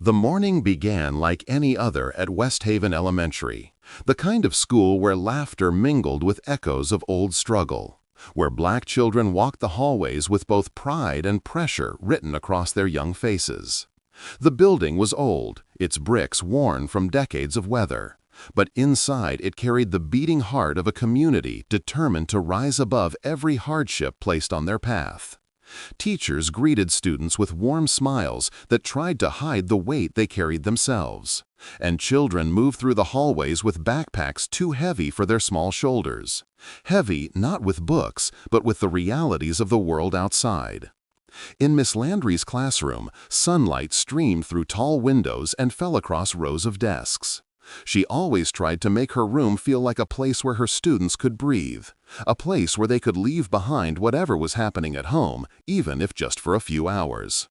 The morning began like any other at West Haven Elementary, the kind of school where laughter mingled with echoes of old struggle, where black children walked the hallways with both pride and pressure written across their young faces. The building was old, its bricks worn from decades of weather, but inside it carried the beating heart of a community determined to rise above every hardship placed on their path. Teachers greeted students with warm smiles that tried to hide the weight they carried themselves, and children moved through the hallways with backpacks too heavy for their small shoulders. Heavy not with books, but with the realities of the world outside. In Miss Landry's classroom, sunlight streamed through tall windows and fell across rows of desks. She always tried to make her room feel like a place where her students could breathe, a place where they could leave behind whatever was happening at home, even if just for a few hours.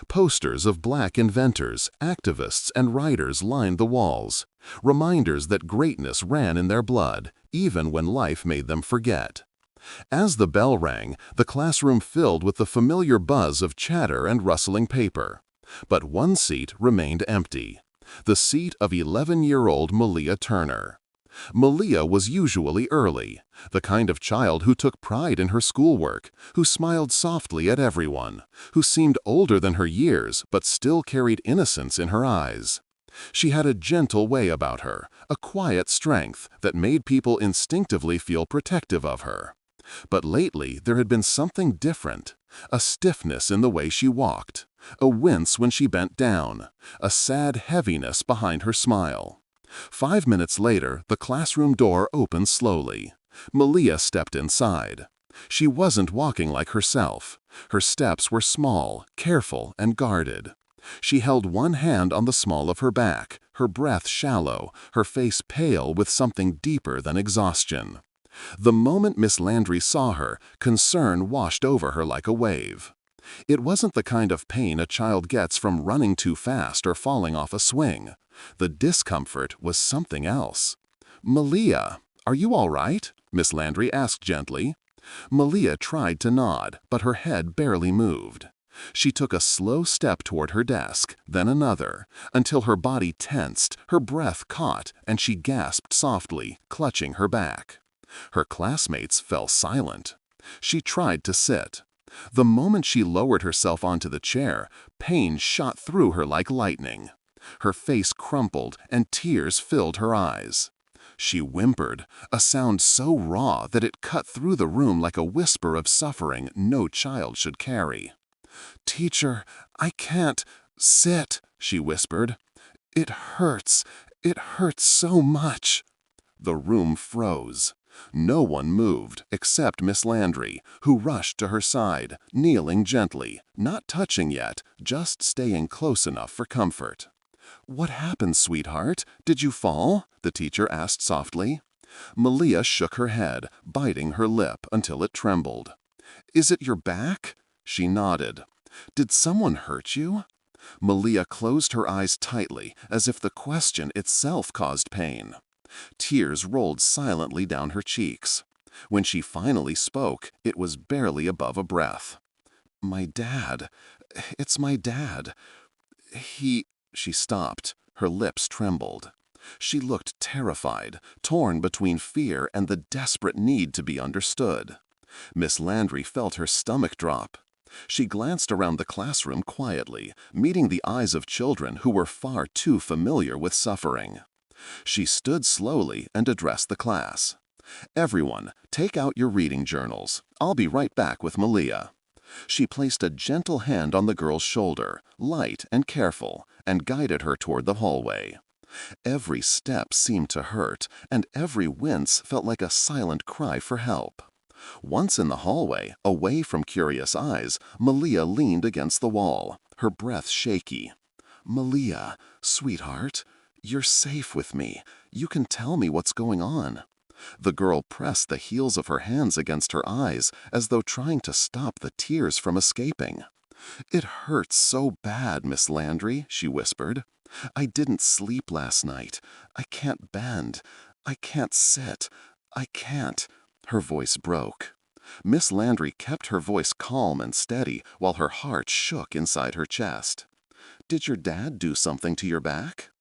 Posters of black inventors, activists, and writers lined the walls, reminders that greatness ran in their blood, even when life made them forget. As the bell rang, the classroom filled with the familiar buzz of chatter and rustling paper. But one seat remained empty. The seat of 11-year-old Malia Turner. Malia was usually early, the kind of child who took pride in her schoolwork, who smiled softly at everyone, who seemed older than her years but still carried innocence in her eyes. She had a gentle way about her, a quiet strength that made people instinctively feel protective of her. But lately there had been something different, a stiffness in the way she walked, a wince when she bent down, a sad heaviness behind her smile. 5 minutes later, the classroom door opened slowly. Malia stepped inside. She wasn't walking like herself. Her steps were small, careful, and guarded. She held one hand on the small of her back, her breath shallow, her face pale with something deeper than exhaustion. The moment Miss Landry saw her, concern washed over her like a wave. It wasn't the kind of pain a child gets from running too fast or falling off a swing. The discomfort was something else. "Malia, are you all right?" Miss Landry asked gently. Malia tried to nod, but her head barely moved. She took a slow step toward her desk, then another, until her body tensed, her breath caught, and she gasped softly, clutching her back. Her classmates fell silent. She tried to sit. The moment she lowered herself onto the chair, pain shot through her like lightning. Her face crumpled and tears filled her eyes. She whimpered, a sound so raw that it cut through the room like a whisper of suffering no child should carry. "Teacher, I can't sit," she whispered. It hurts so much." The room froze. No one moved except Miss Landry, who rushed to her side, kneeling gently, not touching yet, just staying close enough for comfort. "What happened, sweetheart? Did you fall?" the teacher asked softly. Malia shook her head, biting her lip until it trembled. "Is it your back?" She nodded. "Did someone hurt you?" Malia closed her eyes tightly, as if the question itself caused pain. Tears rolled silently down her cheeks. When she finally spoke, it was barely above a breath. "My dad. It's my dad. She stopped. Her lips trembled. She looked terrified, torn between fear and the desperate need to be understood. Miss Landry felt her stomach drop. She glanced around the classroom quietly, meeting the eyes of children who were far too familiar with suffering. She stood slowly and addressed the class. "Everyone, take out your reading journals. I'll be right back with Malia." She placed a gentle hand on the girl's shoulder, light and careful, and guided her toward the hallway. Every step seemed to hurt, and every wince felt like a silent cry for help. Once in the hallway, away from curious eyes, Malia leaned against the wall, her breath shaky. "Malia, sweetheart, you're safe with me. You can tell me what's going on." The girl pressed the heels of her hands against her eyes, as though trying to stop the tears from escaping. "It hurts so bad, Miss Landry," she whispered. "I didn't sleep last night. I can't bend. I can't sit. I can't." Her voice broke. Miss Landry kept her voice calm and steady while her heart shook inside her chest. Did your dad do something to your back?"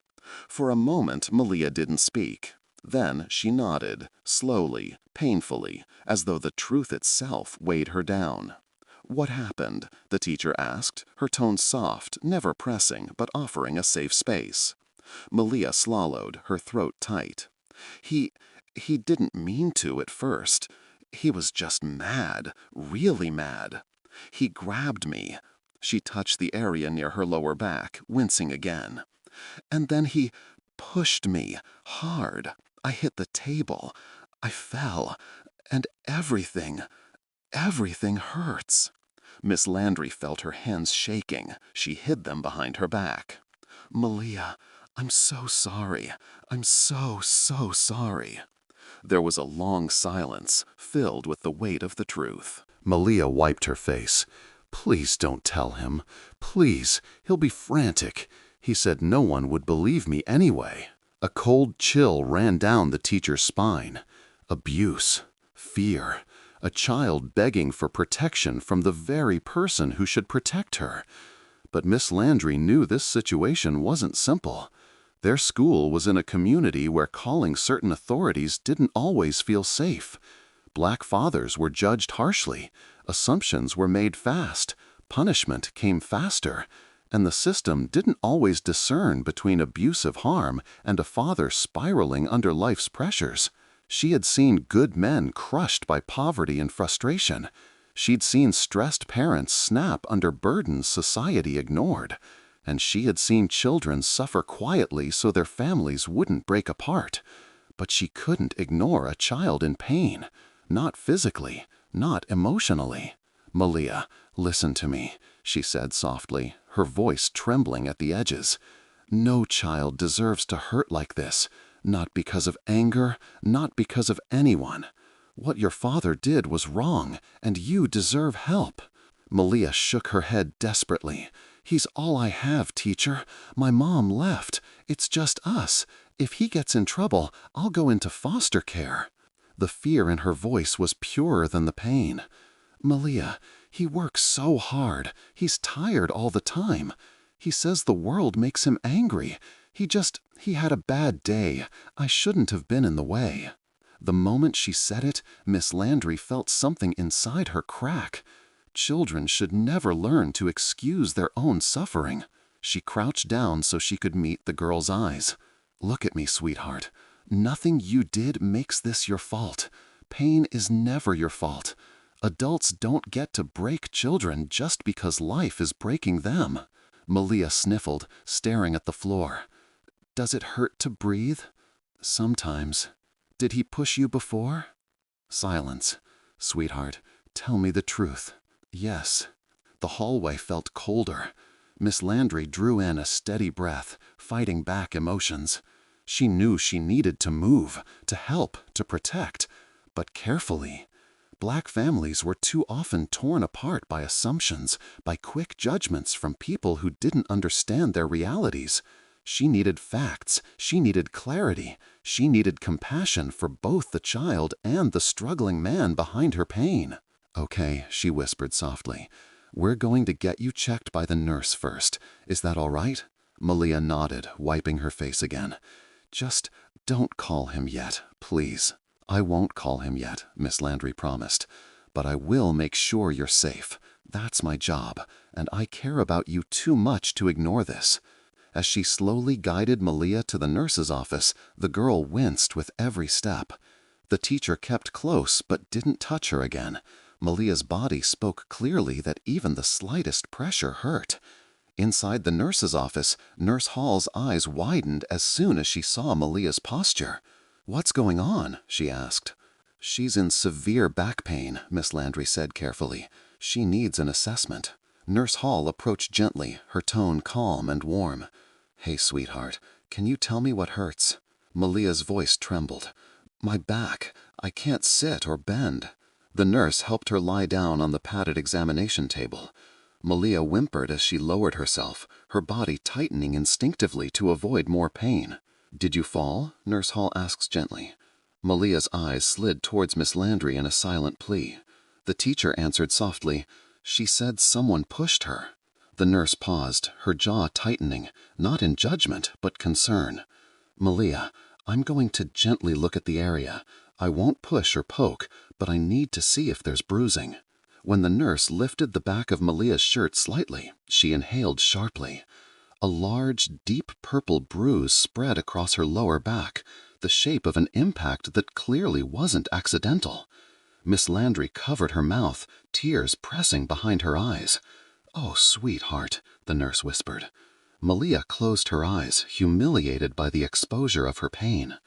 For a moment, Malia didn't speak. Then she nodded, slowly, painfully, as though the truth itself weighed her down. "What happened?" the teacher asked, her tone soft, never pressing, but offering a safe space. Malia swallowed, her throat tight. He didn't mean to at first. He was just mad, really mad. He grabbed me." She touched the area near her lower back, wincing again. "And then he pushed me hard. I hit the table. I fell. And everything hurts." Miss Landry felt her hands shaking. She hid them behind her back. "Malia, I'm so sorry. I'm so sorry." There was a long silence, filled with the weight of the truth. Malia wiped her face. "Please don't tell him. Please, he'll be frantic. He said no one would believe me anyway." A cold chill ran down the teacher's spine. Abuse, fear, a child begging for protection from the very person who should protect her. But Miss Landry knew this situation wasn't simple. Their school was in a community where calling certain authorities didn't always feel safe. Black fathers were judged harshly, assumptions were made fast, punishment came faster, and the system didn't always discern between abusive harm and a father spiraling under life's pressures. She had seen good men crushed by poverty and frustration. She'd seen stressed parents snap under burdens society ignored. And she had seen children suffer quietly so their families wouldn't break apart. But she couldn't ignore a child in pain. Not physically, not emotionally. "Malia, listen to me," she said softly, her voice trembling at the edges. "No child deserves to hurt like this. Not because of anger, not because of anyone. What your father did was wrong, and you deserve help." Malia shook her head desperately. "He's all I have, teacher. My mom left. It's just us. If he gets in trouble, I'll go into foster care." The fear in her voice was purer than the pain. "Malia, he works so hard. He's tired all the time. He says the world makes him angry. He had a bad day. I shouldn't have been in the way." The moment she said it, Miss Landry felt something inside her crack. Children should never learn to excuse their own suffering. She crouched down so she could meet the girl's eyes. "Look at me, sweetheart. Nothing you did makes this your fault. Pain is never your fault. Adults don't get to break children just because life is breaking them." Malia sniffled, staring at the floor. "Does it hurt to breathe?" "Sometimes." "Did he push you before?" Silence. "Sweetheart, tell me the truth." "Yes." The hallway felt colder. Miss Landry drew in a steady breath, fighting back emotions. She knew she needed to move, to help, to protect, but carefully. Black families were too often torn apart by assumptions, by quick judgments from people who didn't understand their realities. She needed facts, she needed clarity, she needed compassion for both the child and the struggling man behind her pain. "Okay," she whispered softly. "We're going to get you checked by the nurse first. Is that all right?" Malia nodded, wiping her face again. "Just don't call him yet, please." "I won't call him yet," Miss Landry promised. "But I will make sure you're safe. That's my job, and I care about you too much to ignore this." As she slowly guided Malia to the nurse's office, the girl winced with every step. The teacher kept close but didn't touch her again. Malia's body spoke clearly that even the slightest pressure hurt. Inside the nurse's office, Nurse Hall's eyes widened as soon as she saw Malia's posture. "What's going on?" she asked. "She's in severe back pain," Miss Landry said carefully. "She needs an assessment." Nurse Hall approached gently, her tone calm and warm. "Hey, sweetheart, can you tell me what hurts?" Malia's voice trembled. "My back. I can't sit or bend." The nurse helped her lie down on the padded examination table. Malia whimpered as she lowered herself, her body tightening instinctively to avoid more pain. "Did you fall?" Nurse Hall asked gently. Malia's eyes slid towards Miss Landry in a silent plea. The teacher answered softly, "She said someone pushed her." The nurse paused, her jaw tightening, not in judgment, but concern. "Malia, I'm going to gently look at the area. I won't push or poke, but I need to see if there's bruising." When the nurse lifted the back of Malia's shirt slightly, she inhaled sharply. A large, deep purple bruise spread across her lower back, the shape of an impact that clearly wasn't accidental. Miss Landry covered her mouth, tears pressing behind her eyes. "Oh, sweetheart," the nurse whispered. Malia closed her eyes, humiliated by the exposure of her pain.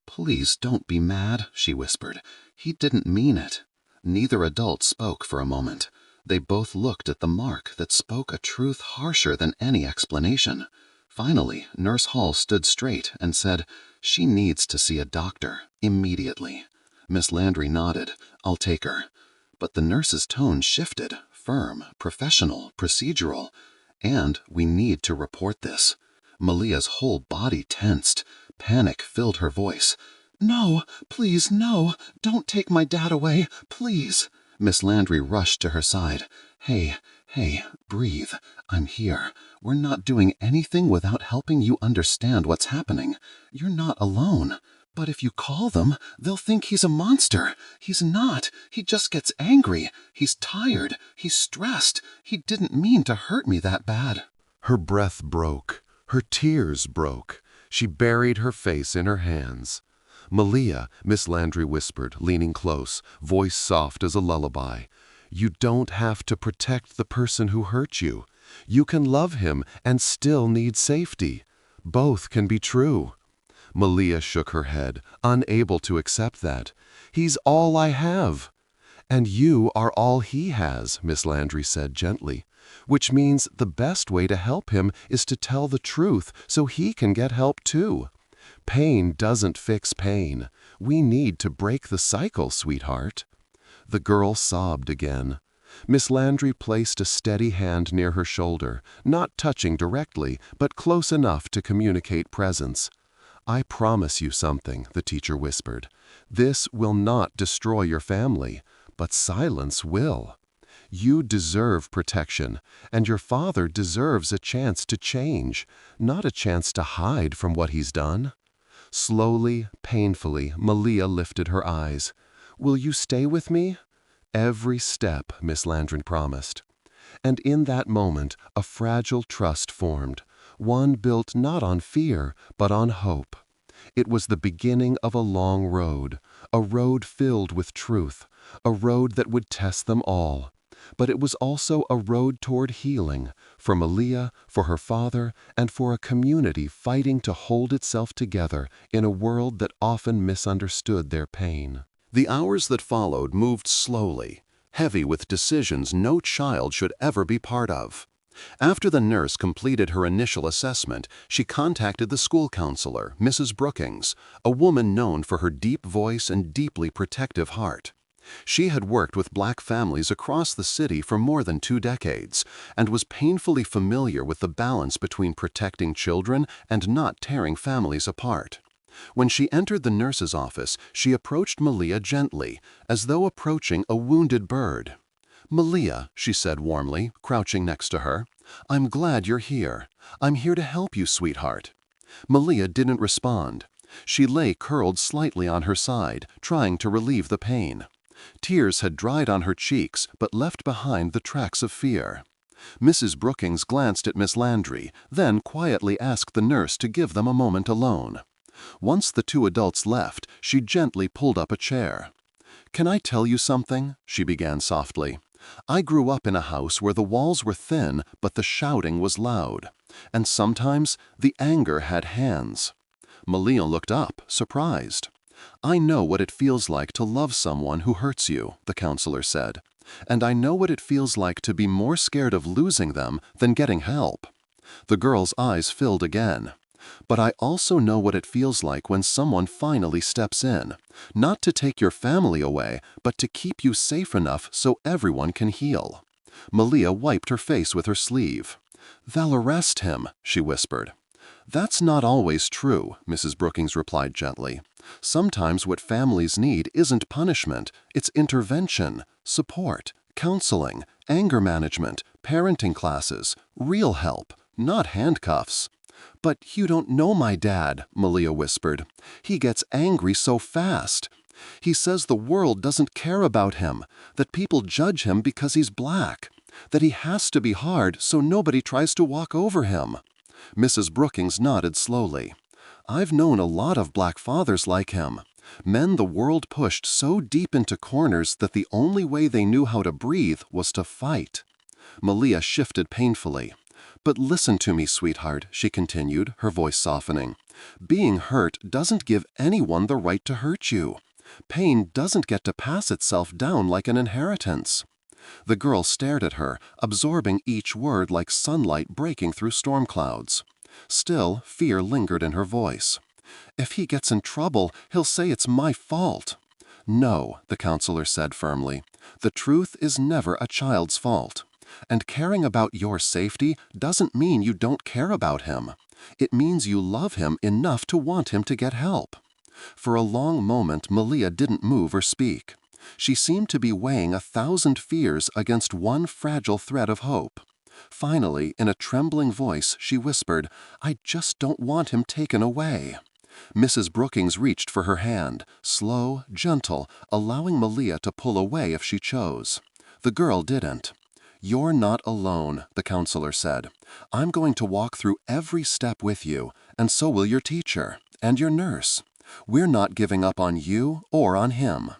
"Please don't be mad," she whispered. "He didn't mean it." Neither adult spoke for a moment. They both looked at the mark that spoke a truth harsher than any explanation. Finally, Nurse Hall stood straight and said, "She needs to see a doctor, immediately." Miss Landry nodded. "I'll take her." But the nurse's tone shifted, firm, professional, procedural. "And we need to report this." Malia's whole body tensed. Panic filled her voice. "No, please, no. Don't take my dad away, please." Miss Landry rushed to her side. Hey, breathe. I'm here. We're not doing anything without helping you understand what's happening. You're not alone. But if you call them, they'll think he's a monster. He's not. He just gets angry. He's tired. He's stressed. He didn't mean to hurt me that bad." Her breath broke. Her tears broke. She buried her face in her hands. "Malia," Miss Landry whispered, leaning close, voice soft as a lullaby, "you don't have to protect the person who hurt you. You can love him and still need safety. Both can be true." Malia shook her head, unable to accept that. "He's all I have." "And you are all he has," Miss Landry said gently, "which means the best way to help him is to tell the truth so he can get help too. Pain doesn't fix pain. We need to break the cycle, sweetheart." The girl sobbed again. Miss Landry placed a steady hand near her shoulder, not touching directly, but close enough to communicate presence. "I promise you something," the teacher whispered. "This will not destroy your family, but silence will. You deserve protection, and your father deserves a chance to change, not a chance to hide from what he's done." Slowly, painfully, Malia lifted her eyes. "Will you stay with me?" "Every step," Miss Landry promised. And in that moment, a fragile trust formed, one built not on fear, but on hope. It was the beginning of a long road, a road filled with truth, a road that would test them all. But it was also a road toward healing, for Malia, for her father, and for a community fighting to hold itself together in a world that often misunderstood their pain. The hours that followed moved slowly, heavy with decisions no child should ever be part of. After the nurse completed her initial assessment, she contacted the school counselor, Mrs. Brookings, a woman known for her deep voice and deeply protective heart. She had worked with Black families across the city for more than 2 decades and was painfully familiar with the balance between protecting children and not tearing families apart. When she entered the nurse's office, she approached Malia gently, as though approaching a wounded bird. "Malia," she said warmly, crouching next to her, "I'm glad you're here. I'm here to help you, sweetheart." Malia didn't respond. She lay curled slightly on her side, trying to relieve the pain. Tears had dried on her cheeks, but left behind the tracks of fear. Mrs. Brookings glanced at Miss Landry, then quietly asked the nurse to give them a moment alone. Once the 2 adults left, she gently pulled up a chair. "Can I tell you something?" she began softly. "I grew up in a house where the walls were thin, but the shouting was loud. And sometimes the anger had hands." Malia looked up, surprised. "I know what it feels like to love someone who hurts you," the counselor said. "And I know what it feels like to be more scared of losing them than getting help." The girl's eyes filled again. "But I also know what it feels like when someone finally steps in, not to take your family away, but to keep you safe enough so everyone can heal." Malia wiped her face with her sleeve. "They'll arrest him," she whispered. "That's not always true," Mrs. Brookings replied gently. "Sometimes what families need isn't punishment, it's intervention, support, counseling, anger management, parenting classes, real help, not handcuffs. But you don't know my dad, Malia whispered. He gets angry so fast. He says the world doesn't care about him, that people judge him because he's black, that he has to be hard so nobody tries to walk over him. Mrs. Brookings nodded slowly. I've known a lot of black fathers like him. Men the world pushed so deep into corners that the only way they knew how to breathe was to fight. Malia shifted painfully. But listen to me, sweetheart, she continued, her voice softening. Being hurt doesn't give anyone the right to hurt you. Pain doesn't get to pass itself down like an inheritance. The girl stared at her, absorbing each word like sunlight breaking through storm clouds. Still, fear lingered in her voice. If he gets in trouble, he'll say it's my fault. No, the counselor said firmly. The truth is never a child's fault. And caring about your safety doesn't mean you don't care about him. It means you love him enough to want him to get help. For a long moment, Malia didn't move or speak. She seemed to be weighing 1,000 fears against one fragile thread of hope. Finally, in a trembling voice, she whispered, I just don't want him taken away. Mrs. Brookings reached for her hand, slow, gentle, allowing Malia to pull away if she chose. The girl didn't. You're not alone, the counselor said. I'm going to walk through every step with you, and so will your teacher and your nurse. We're not giving up on you or on him.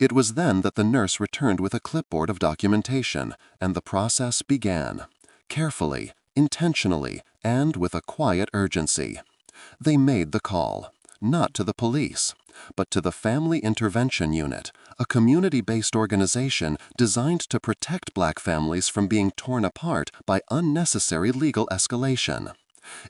It was then that the nurse returned with a clipboard of documentation, and the process began. Carefully, intentionally, and with a quiet urgency. They made the call, not to the police, but to the Family Intervention Unit, a community-based organization designed to protect black families from being torn apart by unnecessary legal escalation.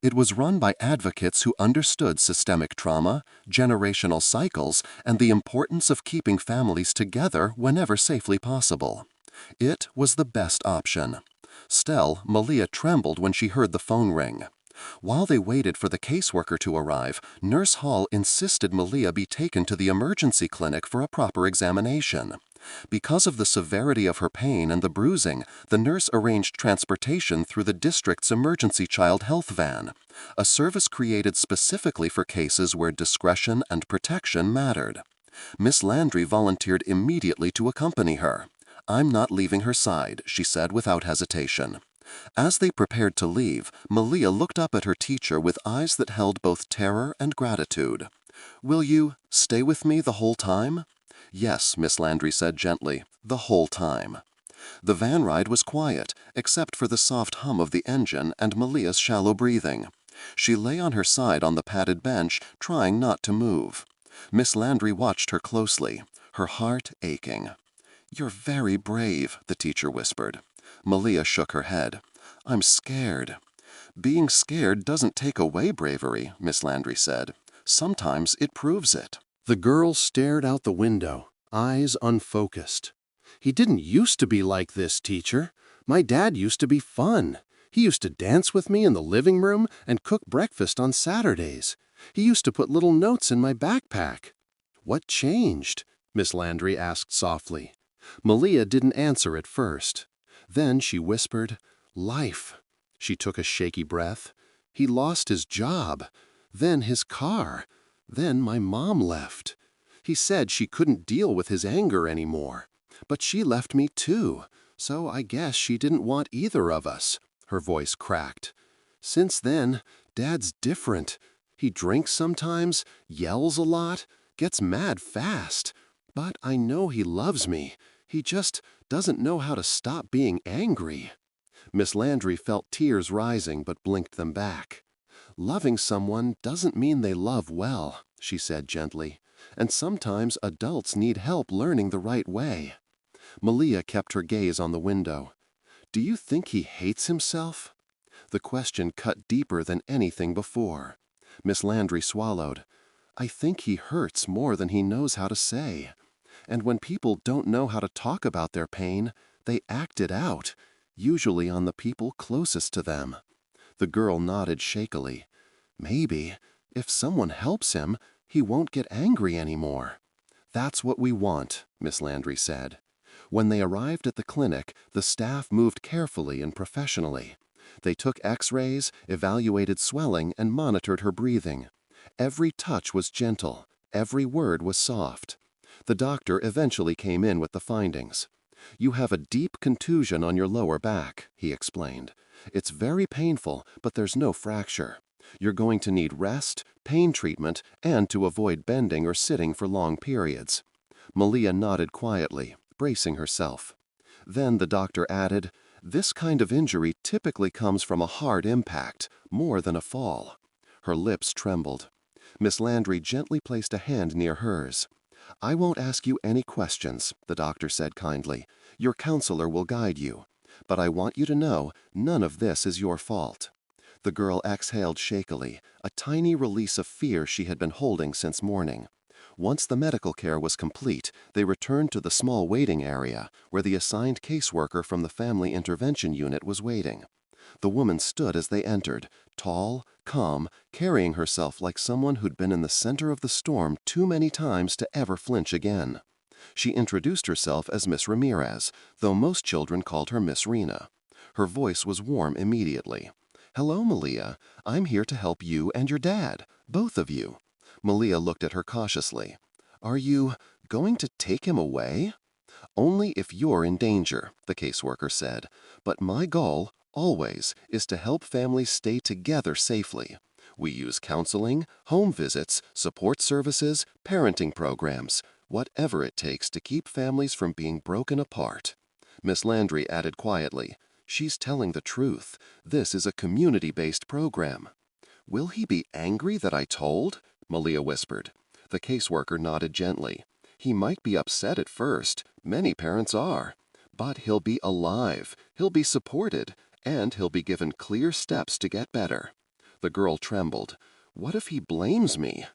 It was run by advocates who understood systemic trauma, generational cycles, and the importance of keeping families together whenever safely possible. It was the best option. Still, Malia trembled when she heard the phone ring. While they waited for the caseworker to arrive, Nurse Hall insisted Malia be taken to the emergency clinic for a proper examination. Because of the severity of her pain and the bruising, the nurse arranged transportation through the district's emergency child health van, a service created specifically for cases where discretion and protection mattered. Miss Landry volunteered immediately to accompany her. I'm not leaving her side, she said without hesitation. As they prepared to leave, Malia looked up at her teacher with eyes that held both terror and gratitude. Will you stay with me the whole time? Yes, Miss Landry said gently, the whole time. The van ride was quiet, except for the soft hum of the engine and Malia's shallow breathing. She lay on her side on the padded bench, trying not to move. Miss Landry watched her closely, her heart aching. You're very brave, the teacher whispered. Malia shook her head. I'm scared. Being scared doesn't take away bravery, Miss Landry said. Sometimes it proves it. The girl stared out the window, eyes unfocused. He didn't used to be like this, teacher. My dad used to be fun. He used to dance with me in the living room and cook breakfast on Saturdays. He used to put little notes in my backpack. What changed? Miss Landry asked softly. Malia didn't answer at first. Then she whispered, Life. She took a shaky breath. He lost his job, then his car, then my mom left. He said she couldn't deal with his anger anymore. But she left me too, so I guess she didn't want either of us. Her voice cracked. Since then, Dad's different. He drinks sometimes, yells a lot, gets mad fast. But I know he loves me. He just doesn't know how to stop being angry. Miss Landry felt tears rising but blinked them back. Loving someone doesn't mean they love well, she said gently, and sometimes adults need help learning the right way. Malia kept her gaze on the window. Do you think he hates himself? The question cut deeper than anything before. Miss Landry swallowed. I think he hurts more than he knows how to say. And when people don't know how to talk about their pain, they act it out, usually on the people closest to them. The girl nodded shakily. Maybe, if someone helps him, he won't get angry anymore. That's what we want, Miss Landry said. When they arrived at the clinic, the staff moved carefully and professionally. They took x-rays, evaluated swelling, and monitored her breathing. Every touch was gentle. Every word was soft. The doctor eventually came in with the findings. "You have a deep contusion on your lower back," he explained. "It's very painful, but there's no fracture. You're going to need rest, pain treatment, and to avoid bending or sitting for long periods." Malia nodded quietly, bracing herself. Then the doctor added, "This kind of injury typically comes from a hard impact, more than a fall." Her lips trembled. Miss Landry gently placed a hand near hers. "I won't ask you any questions," the doctor said kindly. "Your counselor will guide you. But I want you to know none of this is your fault." The girl exhaled shakily, a tiny release of fear she had been holding since morning. Once the medical care was complete, they returned to the small waiting area, where the assigned caseworker from the Family Intervention Unit was waiting. The woman stood as they entered, tall, calm, carrying herself like someone who'd been in the center of the storm too many times to ever flinch again. She introduced herself as Miss Ramirez, though most children called her Miss Rena. Her voice was warm immediately. "Hello, Malia. I'm here to help you and your dad, both of you." Malia looked at her cautiously. "Are you going to take him away?" "Only if you're in danger," the caseworker said. "But my goal, always, is to help families stay together safely. We use counseling, home visits, support services, parenting programs, whatever it takes to keep families from being broken apart." Miss Landry added quietly, "She's telling the truth. This is a community-based program." "Will he be angry that I told?" Malia whispered. The caseworker nodded gently. "He might be upset at first. Many parents are. But he'll be alive. He'll be supported. And he'll be given clear steps to get better." The girl trembled. "What if he blames me?"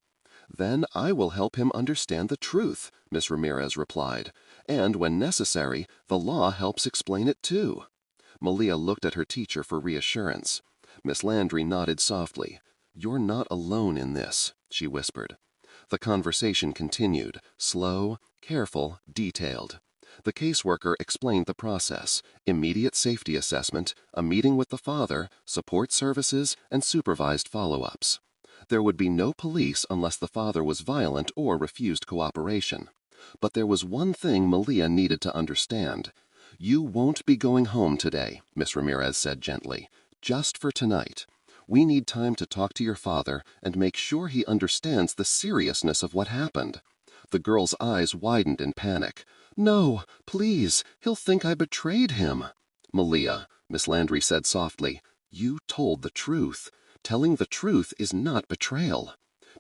"Then I will help him understand the truth," Miss Ramirez replied. "And when necessary, the law helps explain it too." Malia looked at her teacher for reassurance. Miss Landry nodded softly. "You're not alone in this," she whispered. The conversation continued, slow, careful, detailed. The caseworker explained the process: immediate safety assessment, a meeting with the father, support services, and supervised follow-ups. There would be no police unless the father was violent or refused cooperation. But there was one thing Malia needed to understand. "You won't be going home today," Miss Ramirez said gently. "Just for tonight. We need time to talk to your father and make sure he understands the seriousness of what happened." The girl's eyes widened in panic. "No, please, he'll think I betrayed him." "Malia," Miss Landry said softly, "you told the truth. Telling the truth is not betrayal."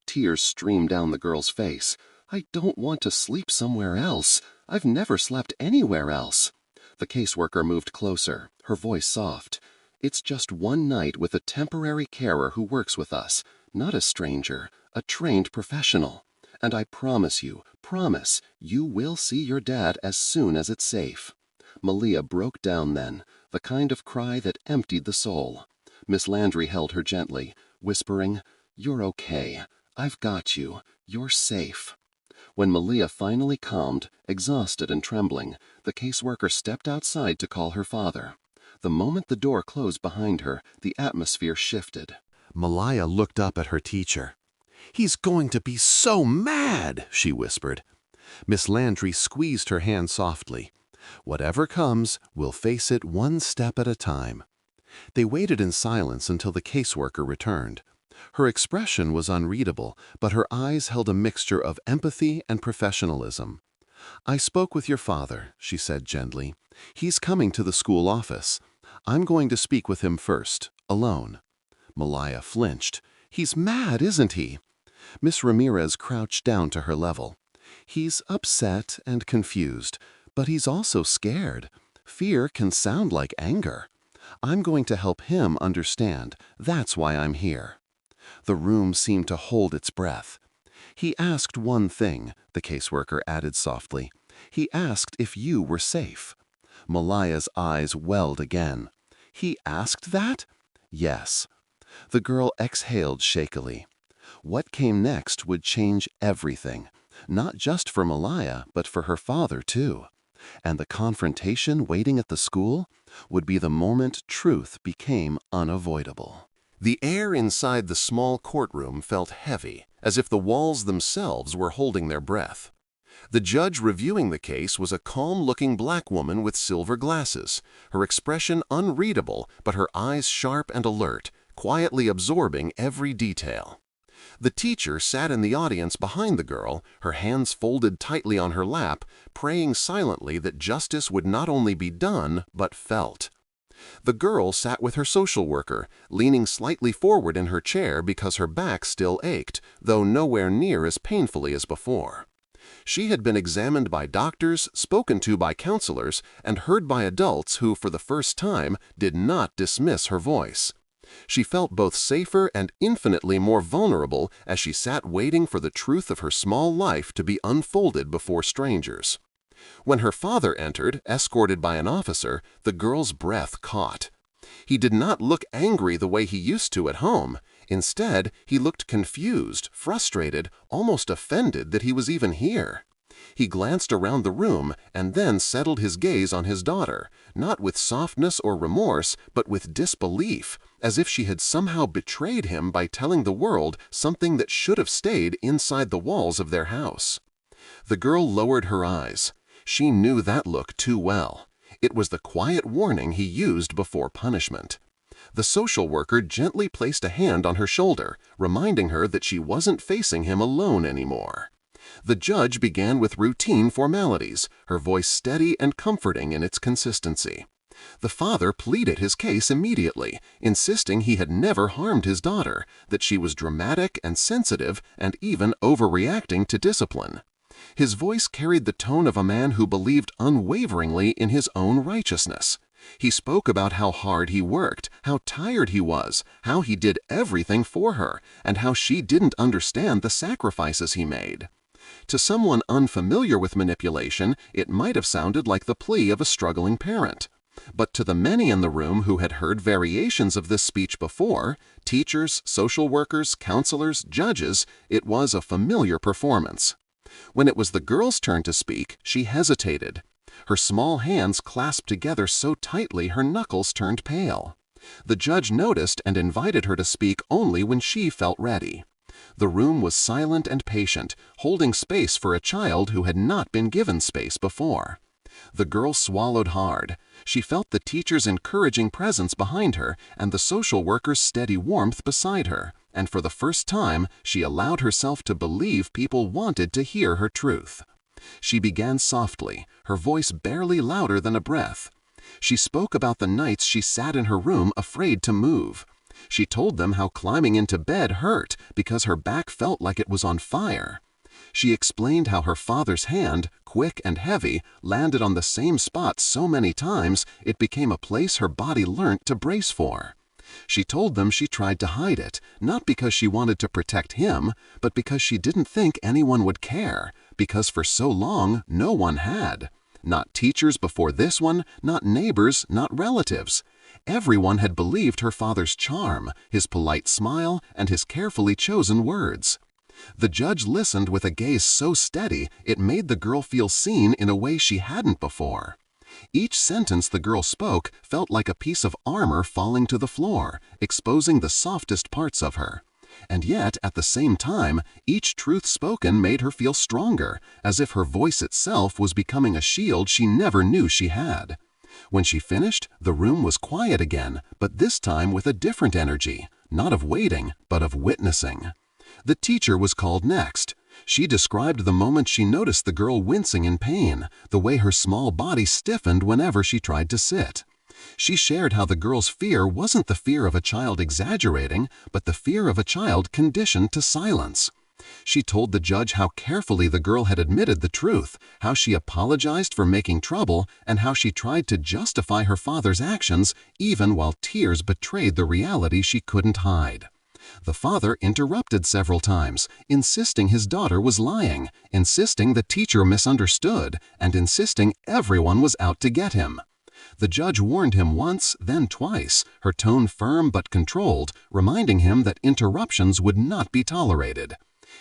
Tears streamed down the girl's face. "I don't want to sleep somewhere else. I've never slept anywhere else." The caseworker moved closer, her voice soft. "It's just one night with a temporary carer who works with us, not a stranger, a trained professional. And I promise you will see your dad as soon as it's safe." Malia broke down then, the kind of cry that emptied the soul. Miss Landry held her gently, whispering, "You're okay. I've got you. You're safe." When Malia finally calmed, exhausted and trembling, the caseworker stepped outside to call her father. The moment the door closed behind her, the atmosphere shifted. Malia looked up at her teacher. "He's going to be so mad," she whispered. Miss Landry squeezed her hand softly. "Whatever comes, we'll face it one step at a time." They waited in silence until the caseworker returned. Her expression was unreadable, but her eyes held a mixture of empathy and professionalism. "I spoke with your father," she said gently. "He's coming to the school office. I'm going to speak with him first, alone." Malia flinched. "He's mad, isn't he?" Miss Ramirez crouched down to her level. "He's upset and confused, but he's also scared. Fear can sound like anger. I'm going to help him understand. That's why I'm here." The room seemed to hold its breath. "He asked one thing," the caseworker added softly. "He asked if you were safe." Malia's eyes welled again. "He asked that?" "Yes." The girl exhaled shakily. What came next would change everything, not just for Malia, but for her father, too. And the confrontation waiting at the school would be the moment truth became unavoidable. The air inside the small courtroom felt heavy, as if the walls themselves were holding their breath. The judge reviewing the case was a calm-looking black woman with silver glasses, her expression unreadable but her eyes sharp and alert, quietly absorbing every detail. The teacher sat in the audience behind the girl, her hands folded tightly on her lap, praying silently that justice would not only be done but felt. The girl sat with her social worker, leaning slightly forward in her chair because her back still ached, though nowhere near as painfully as before. She had been examined by doctors, spoken to by counselors, and heard by adults who, for the first time, did not dismiss her voice. She felt both safer and infinitely more vulnerable as she sat waiting for the truth of her small life to be unfolded before strangers. When her father entered, escorted by an officer, the girl's breath caught. He did not look angry the way he used to at home. Instead, he looked confused, frustrated, almost offended that he was even here. He glanced around the room and then settled his gaze on his daughter, not with softness or remorse, but with disbelief, as if she had somehow betrayed him by telling the world something that should have stayed inside the walls of their house. The girl lowered her eyes. She knew that look too well. It was the quiet warning he used before punishment. The social worker gently placed a hand on her shoulder, reminding her that she wasn't facing him alone anymore. The judge began with routine formalities, her voice steady and comforting in its consistency. The father pleaded his case immediately, insisting he had never harmed his daughter, that she was dramatic and sensitive and even overreacting to discipline. His voice carried the tone of a man who believed unwaveringly in his own righteousness. He spoke about how hard he worked, how tired he was, how he did everything for her, and how she didn't understand the sacrifices he made. To someone unfamiliar with manipulation, it might have sounded like the plea of a struggling parent. But to the many in the room who had heard variations of this speech before, teachers, social workers, counselors, judges, it was a familiar performance. When it was the girl's turn to speak, she hesitated. Her small hands clasped together so tightly her knuckles turned pale. The judge noticed and invited her to speak only when she felt ready. The room was silent and patient, holding space for a child who had not been given space before. The girl swallowed hard. She felt the teacher's encouraging presence behind her and the social worker's steady warmth beside her, and for the first time she allowed herself to believe people wanted to hear her truth. She began softly, her voice barely louder than a breath. She spoke about the nights she sat in her room afraid to move. She told them how climbing into bed hurt because her back felt like it was on fire. She explained how her father's hand, quick and heavy, landed on the same spot so many times it became a place her body learnt to brace for. She told them she tried to hide it, not because she wanted to protect him, but because she didn't think anyone would care, because for so long no one had. Not teachers before this one, not neighbors, not relatives. Everyone had believed her father's charm, his polite smile, and his carefully chosen words. The judge listened with a gaze so steady it made the girl feel seen in a way she hadn't before. Each sentence the girl spoke felt like a piece of armor falling to the floor, exposing the softest parts of her. And yet, at the same time, each truth spoken made her feel stronger, as if her voice itself was becoming a shield she never knew she had. When she finished, the room was quiet again, but this time with a different energy, not of waiting, but of witnessing. The teacher was called next. She described the moment she noticed the girl wincing in pain, the way her small body stiffened whenever she tried to sit. She shared how the girl's fear wasn't the fear of a child exaggerating, but the fear of a child conditioned to silence. She told the judge how carefully the girl had admitted the truth, how she apologized for making trouble, and how she tried to justify her father's actions even while tears betrayed the reality she couldn't hide. The father interrupted several times, insisting his daughter was lying, insisting the teacher misunderstood, and insisting everyone was out to get him. The judge warned him once, then twice, her tone firm but controlled, reminding him that interruptions would not be tolerated.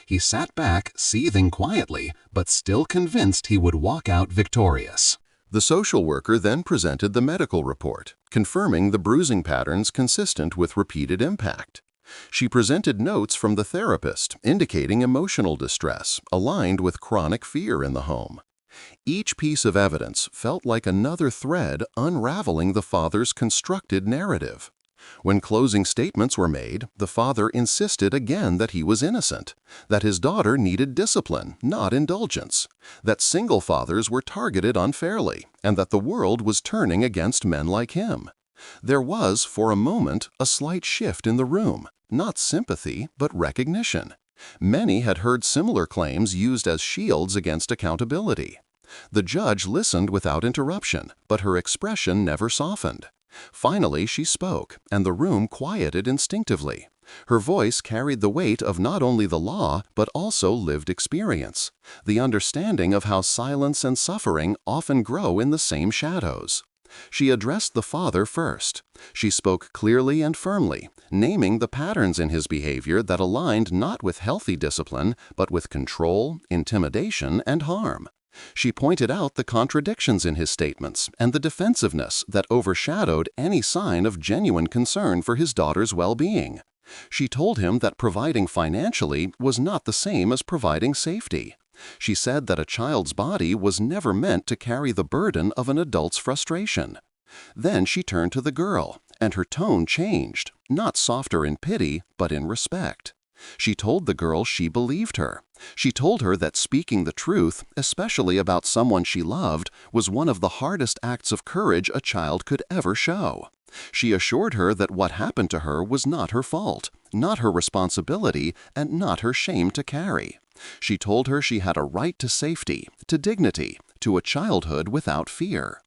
He sat back, seething quietly, but still convinced he would walk out victorious. The social worker then presented the medical report, confirming the bruising patterns consistent with repeated impact. She presented notes from the therapist indicating emotional distress aligned with chronic fear in the home. Each piece of evidence felt like another thread unraveling the father's constructed narrative. When closing statements were made, the father insisted again that he was innocent, that his daughter needed discipline, not indulgence, that single fathers were targeted unfairly, and that the world was turning against men like him. There was, for a moment, a slight shift in the room, not sympathy, but recognition. Many had heard similar claims used as shields against accountability. The judge listened without interruption, but her expression never softened. Finally, she spoke, and the room quieted instinctively. Her voice carried the weight of not only the law, but also lived experience, the understanding of how silence and suffering often grow in the same shadows. She addressed the father first. She spoke clearly and firmly, naming the patterns in his behavior that aligned not with healthy discipline, but with control, intimidation, and harm. She pointed out the contradictions in his statements and the defensiveness that overshadowed any sign of genuine concern for his daughter's well-being. She told him that providing financially was not the same as providing safety. She said that a child's body was never meant to carry the burden of an adult's frustration. Then she turned to the girl, and her tone changed, not softer in pity, but in respect. She told the girl she believed her. She told her that speaking the truth, especially about someone she loved, was one of the hardest acts of courage a child could ever show. She assured her that what happened to her was not her fault, not her responsibility, and not her shame to carry. She told her she had a right to safety, to dignity, to a childhood without fear.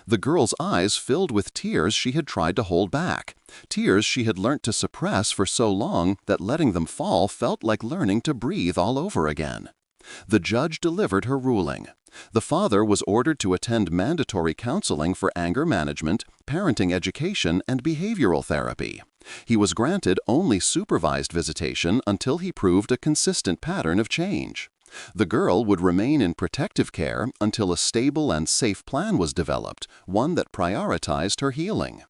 The girl's eyes filled with tears she had tried to hold back, tears she had learnt to suppress for so long that letting them fall felt like learning to breathe all over again. The judge delivered her ruling. The father was ordered to attend mandatory counseling for anger management, parenting education, and behavioral therapy. He was granted only supervised visitation until he proved a consistent pattern of change. The girl would remain in protective care until a stable and safe plan was developed, one that prioritized her healing.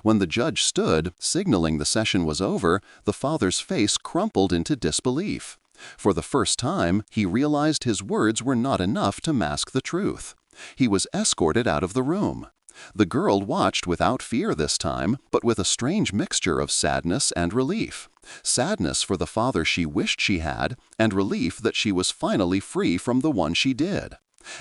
When the judge stood, signaling the session was over, the father's face crumpled into disbelief. For the first time, he realized his words were not enough to mask the truth. He was escorted out of the room. The girl watched without fear this time, but with a strange mixture of sadness and relief. Sadness for the father she wished she had, and relief that she was finally free from the one she did.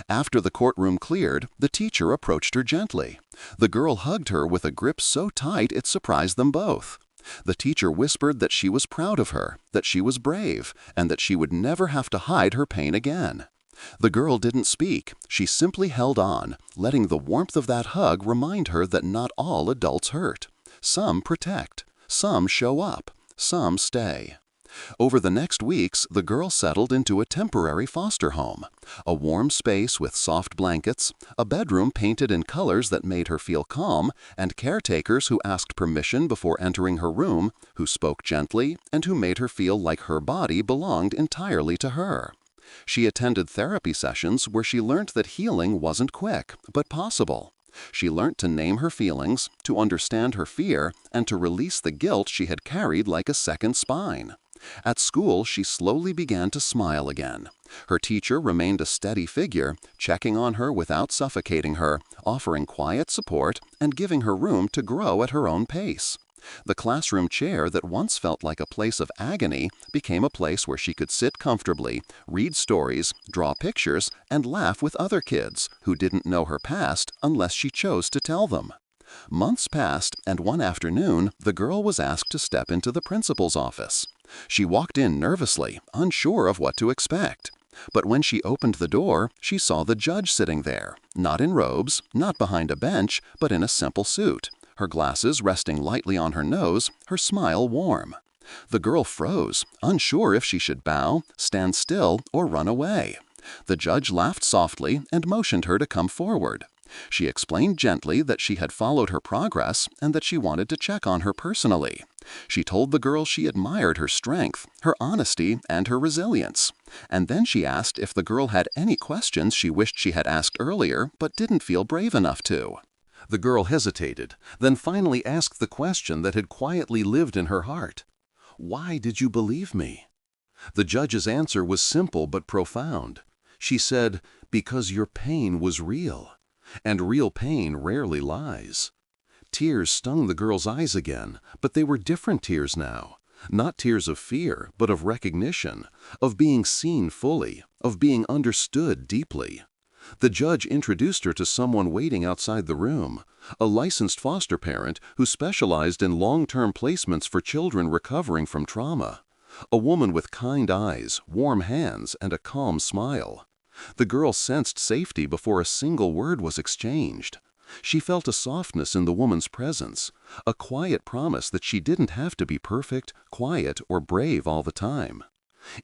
After the courtroom cleared, the teacher approached her gently. The girl hugged her with a grip so tight it surprised them both. The teacher whispered that she was proud of her, that she was brave, and that she would never have to hide her pain again. The girl didn't speak. She simply held on, letting the warmth of that hug remind her that not all adults hurt. Some protect, some show up, some stay. Over the next weeks, the girl settled into a temporary foster home, a warm space with soft blankets, a bedroom painted in colors that made her feel calm, and caretakers who asked permission before entering her room, who spoke gently, and who made her feel like her body belonged entirely to her. She attended therapy sessions where she learned that healing wasn't quick, but possible. She learned to name her feelings, to understand her fear, and to release the guilt she had carried like a second spine. At school, she slowly began to smile again. Her teacher remained a steady figure, checking on her without suffocating her, offering quiet support, and giving her room to grow at her own pace. The classroom chair that once felt like a place of agony became a place where she could sit comfortably, read stories, draw pictures, and laugh with other kids who didn't know her past unless she chose to tell them. Months passed, and one afternoon, the girl was asked to step into the principal's office. She walked in nervously, unsure of what to expect. But when she opened the door, she saw the judge sitting there, not in robes, not behind a bench, but in a simple suit, her glasses resting lightly on her nose, her smile warm. The girl froze, unsure if she should bow, stand still, or run away. The judge laughed softly and motioned her to come forward. She explained gently that she had followed her progress and that she wanted to check on her personally, She told the girl she admired her strength, her honesty, and her resilience. And then she asked if the girl had any questions she wished she had asked earlier but didn't feel brave enough to. The girl hesitated, then finally asked the question that had quietly lived in her heart. "Why did you believe me?" The judge's answer was simple but profound. She said, "Because your pain was real, and real pain rarely lies." Tears stung the girl's eyes again, but they were different tears now. Not tears of fear, but of recognition, of being seen fully, of being understood deeply. The judge introduced her to someone waiting outside the room, a licensed foster parent who specialized in long-term placements for children recovering from trauma. A woman with kind eyes, warm hands, and a calm smile. The girl sensed safety before a single word was exchanged. She felt a softness in the woman's presence, a quiet promise that she didn't have to be perfect, quiet, or brave all the time.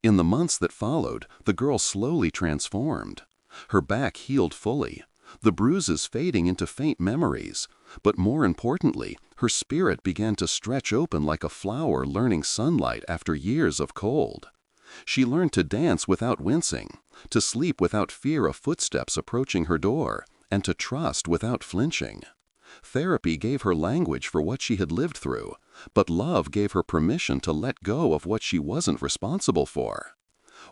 In the months that followed, the girl slowly transformed. Her back healed fully, the bruises fading into faint memories, but more importantly, her spirit began to stretch open like a flower learning sunlight after years of cold. She learned to dance without wincing, to sleep without fear of footsteps approaching her door, and to trust without flinching. Therapy gave her language for what she had lived through, but love gave her permission to let go of what she wasn't responsible for.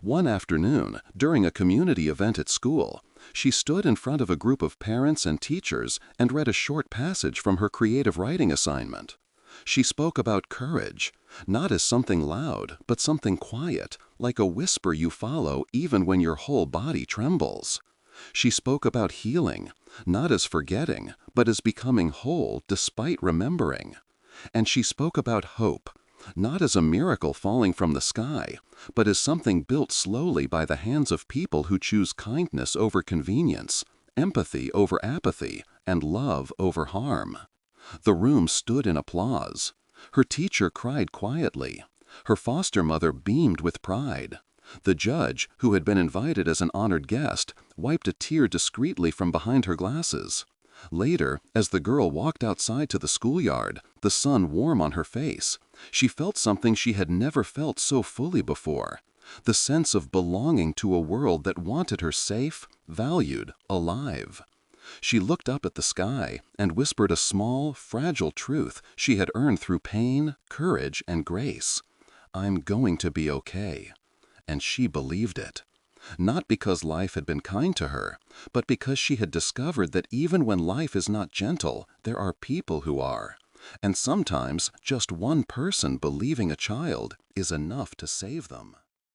One afternoon, during a community event at school, she stood in front of a group of parents and teachers and read a short passage from her creative writing assignment. She spoke about courage, not as something loud, but something quiet, like a whisper you follow even when your whole body trembles. She spoke about healing, not as forgetting, but as becoming whole despite remembering. And she spoke about hope, not as a miracle falling from the sky, but as something built slowly by the hands of people who choose kindness over convenience, empathy over apathy, and love over harm. The room stood in applause. Her teacher cried quietly. Her foster mother beamed with pride. The judge, who had been invited as an honored guest, wiped a tear discreetly from behind her glasses. Later, as the girl walked outside to the schoolyard, the sun warm on her face, she felt something she had never felt so fully before, the sense of belonging to a world that wanted her safe, valued, alive. She looked up at the sky and whispered a small, fragile truth she had earned through pain, courage, and grace. "I'm going to be okay." And she believed it. Not because life had been kind to her, but because she had discovered that even when life is not gentle, there are people who are. And sometimes just one person believing a child is enough to save them.